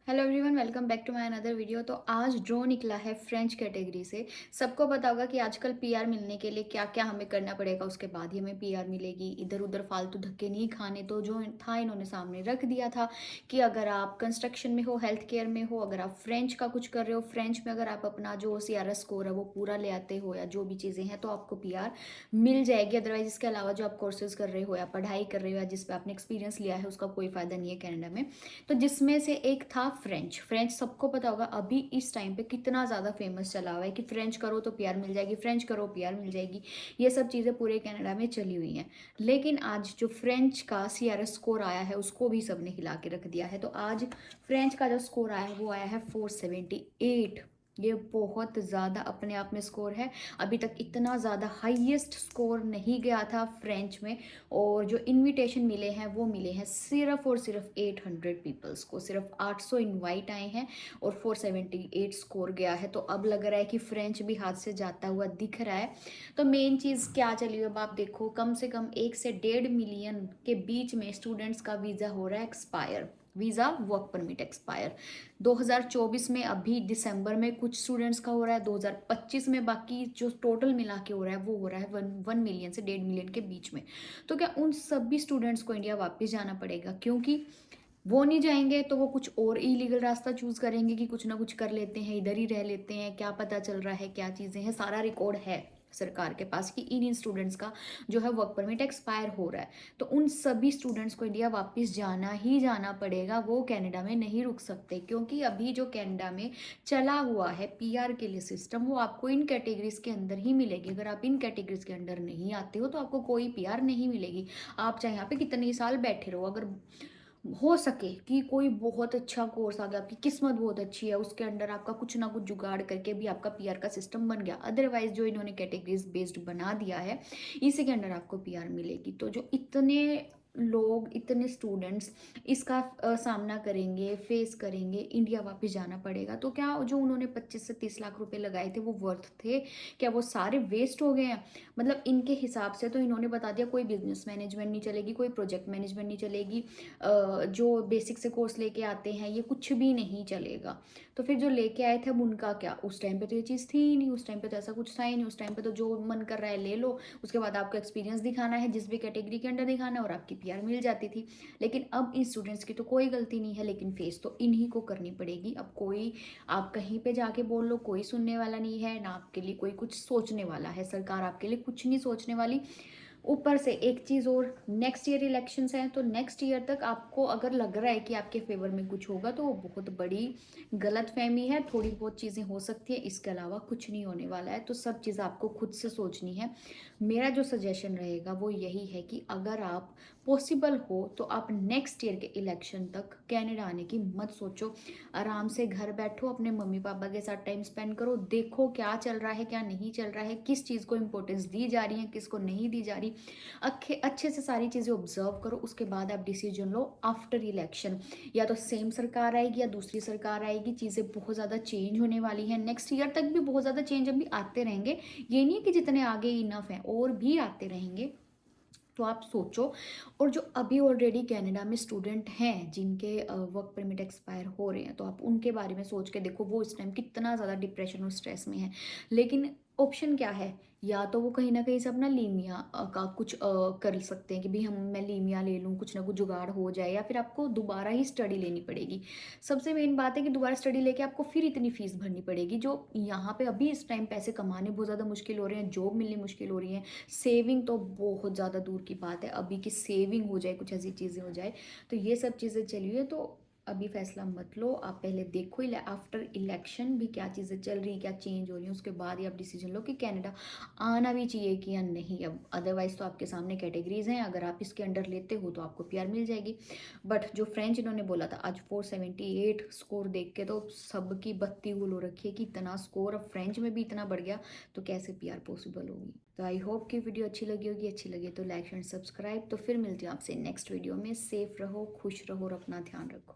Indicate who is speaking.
Speaker 1: Hello everyone, welcome back to my another video. तो आज draw निकला है फ्रेंच कैटेगरी से। सबको पता होगा कि आजकल पीआर मिलने के लिए क्या क्या हमें करना पड़ेगा, उसके बाद ही हमें पीआर मिलेगी। इधर उधर फालतू धक्के नहीं खाने। तो जो था इन्होंने सामने रख दिया था कि अगर आप कंस्ट्रक्शन में हो, हेल्थ केयर में हो, अगर आप फ्रेंच का कुछ कर रहे हो, फ्रेंच में अगर आप अपना जो CRS स्कोर है वो पूरा ले आते हो या जो भी चीज़ें हैं, तो आपको पीआर मिल जाएगी। अदरवाइज इसके अलावा जो आप कोर्सेज कर रहे हो या पढ़ाई कर रहे हो या जिस पे आपने एक्सपीरियंस लिया है उसका कोई फ़ायदा नहीं है कनाडा में। तो जिसमें से एक था फ्रेंच। फ्रेंच सबको पता होगा अभी इस टाइम पे कितना ज़्यादा फेमस चला हुआ है कि फ्रेंच करो तो पीआर मिल जाएगी, फ्रेंच करो पीआर मिल जाएगी। ये सब चीज़ें पूरे कनाडा में चली हुई हैं। लेकिन आज जो फ्रेंच का CRS स्कोर आया है उसको भी सबने हिला के रख दिया है। तो आज फ्रेंच का जो स्कोर आया है वो आया है 478। ये बहुत ज़्यादा अपने आप में स्कोर है। अभी तक इतना ज़्यादा हाईएस्ट स्कोर नहीं गया था फ्रेंच में। और जो इनविटेशन मिले हैं वो मिले हैं सिर्फ और सिर्फ 800 पीपल्स को। सिर्फ 800 इनवाइट आए हैं और 478 स्कोर गया है। तो अब लग रहा है कि फ्रेंच भी हाथ से जाता हुआ दिख रहा है। तो मेन चीज़ क्या चली अब आप देखो, कम से कम 1 से 1.5 मिलियन के बीच में स्टूडेंट्स का वीज़ा हो रहा है expire. Visa work permit expire 2024 में, अभी दिसंबर में कुछ स्टूडेंट्स का हो रहा है, 2025 में बाकी जो टोटल मिला के हो रहा है वो हो रहा है 1 मिलियन से 1.5 मिलियन के बीच में। तो क्या उन सभी स्टूडेंट्स को इंडिया वापस जाना पड़ेगा? क्योंकि वो नहीं जाएंगे तो वो कुछ और इलीगल रास्ता चूज करेंगे कि कुछ ना कुछ कर लेते हैं, इधर ही रह लेते हैं। क्या पता चल रहा है क्या चीज़ें हैं, सारा रिकॉर्ड है सरकार के पास कि इन स्टूडेंट्स का जो है वर्क परमिट एक्सपायर हो रहा है। तो उन सभी स्टूडेंट्स को इंडिया वापस जाना ही जाना पड़ेगा। वो कनाडा में नहीं रुक सकते क्योंकि अभी जो कनाडा में चला हुआ है पीआर के लिए सिस्टम, वो आपको इन कैटेगरीज के अंदर ही मिलेगी। अगर आप इन कैटेगरीज के अंदर नहीं आते हो तो आपको कोई पीआर नहीं मिलेगी। आप चाहे यहाँ पे कितने साल बैठे रहो, अगर हो सके कि कोई बहुत अच्छा कोर्स आ गया, आपकी किस्मत बहुत अच्छी है, उसके अंडर आपका कुछ ना कुछ जुगाड़ करके भी आपका पीआर का सिस्टम बन गया। अदरवाइज जो इन्होंने कैटेगरीज बेस्ड बना दिया है इसी के अंडर आपको पीआर मिलेगी। तो जो इतने लोग, इतने स्टूडेंट्स इसका सामना करेंगे, फेस करेंगे, इंडिया वापस जाना पड़ेगा। तो क्या जो उन्होंने 25 से 30 लाख रुपए लगाए थे वो वर्थ थे? क्या वो सारे वेस्ट हो गए हैं? मतलब इनके हिसाब से तो इन्होंने बता दिया कोई बिजनेस मैनेजमेंट नहीं चलेगी, कोई प्रोजेक्ट मैनेजमेंट नहीं चलेगी, जो बेसिक से कोर्स लेके आते हैं ये कुछ भी नहीं चलेगा। तो फिर जो लेके आए थे अब उनका क्या? उस टाइम पे तो ये चीज़ थी ही नहीं, उस टाइम पे तो ऐसा कुछ था ही नहीं। उस टाइम पे तो जो मन कर रहा है ले लो, उसके बाद आपको एक्सपीरियंस दिखाना है जिस भी कैटेगरी के अंडर दिखाना है और आपकी पीआर मिल जाती थी। लेकिन अब इन स्टूडेंट्स की तो कोई गलती नहीं है, लेकिन फेस तो इन्हीं को करनी पड़ेगी। अब कोई, आप कहीं पे जाके बोल लो, कोई सुनने वाला नहीं है ना, आपके लिए कोई कुछ सोचने वाला है। सरकार आपके लिए कुछ नहीं सोचने वाली। ऊपर से एक चीज़ और, नेक्स्ट ईयर इलेक्शंस हैं, तो नेक्स्ट ईयर तक आपको अगर लग रहा है कि आपके फेवर में कुछ होगा तो वो बहुत बड़ी गलत फहमी है। थोड़ी बहुत चीज़ें हो सकती है, इसके अलावा कुछ नहीं होने वाला है। तो सब चीज़ आपको खुद से सोचनी है। मेरा जो सजेशन रहेगा वो यही है कि अगर आप पॉसिबल हो तो आप नेक्स्ट ईयर के इलेक्शन तक कनाडा आने की मत सोचो। आराम से घर बैठो, अपने मम्मी पापा के साथ टाइम स्पेंड करो, देखो क्या चल रहा है क्या नहीं चल रहा है, किस चीज़ को इंपॉर्टेंस दी जा रही है किसको नहीं दी जा रही। अच्छे से सारी चीज़ें ऑब्जर्व करो, उसके बाद आप डिसीजन लो आफ्टर इलेक्शन। या तो सेम सरकार आएगी या दूसरी सरकार आएगी, चीज़ें बहुत ज़्यादा चेंज होने वाली हैं। नेक्स्ट ईयर तक भी बहुत ज़्यादा चेंज अभी आते रहेंगे। ये नहीं है कि जितने आगे इनफ हैं, और भी आते रहेंगे। तो आप सोचो। और जो अभी ऑलरेडी कनाडा में स्टूडेंट हैं जिनके वर्क परमिट एक्सपायर हो रहे हैं, तो आप उनके बारे में सोच के देखो वो इस टाइम कितना ज़्यादा डिप्रेशन और स्ट्रेस में है। लेकिन ऑप्शन क्या है? या तो वो कहीं ना कहीं से अपना लीमिया का कुछ कर सकते हैं कि भाई मैं लीमिया ले लूँ, कुछ ना कुछ जुगाड़ हो जाए, या फिर आपको दोबारा ही स्टडी लेनी पड़ेगी। सबसे मेन बात है कि दोबारा स्टडी लेके आपको फिर इतनी फीस भरनी पड़ेगी, जो यहाँ पे अभी इस टाइम पैसे कमाने बहुत ज़्यादा मुश्किल हो रहे हैं, जॉब मिलनी मुश्किल हो रही है। सेविंग तो बहुत ज़्यादा दूर की बात है, अभी की सेविंग हो जाए, कुछ ऐसी चीज़ें हो जाए। तो ये सब चीज़ें चली हुई है। तो अभी फैसला मत लो, आप पहले देखो आफ्टर इलेक्शन भी क्या चीज़ें चल रही हैं, क्या चेंज हो रही है, उसके बाद ही आप डिसीजन लो कि कनाडा आना भी चाहिए कि या नहीं। अब अदरवाइज तो आपके सामने कैटेगरीज हैं, अगर आप इसके अंडर लेते हो तो आपको पीआर मिल जाएगी। बट जो फ्रेंच इन्होंने बोला था आज 478 स्कोर देख के तो सबकी बत्ती गुल हो रखी है कि इतना स्कोर अब फ्रेंच में भी इतना बढ़ गया तो कैसे पीआर पॉसिबल होगी। तो आई होप कि वीडियो अच्छी लगी होगी। अच्छी लगी तो लाइक एंड सब्सक्राइब। तो फिर मिलती हूँ आपसे नेक्स्ट वीडियो में। सेफ रहो, खुश रहो और अपना ध्यान रखो।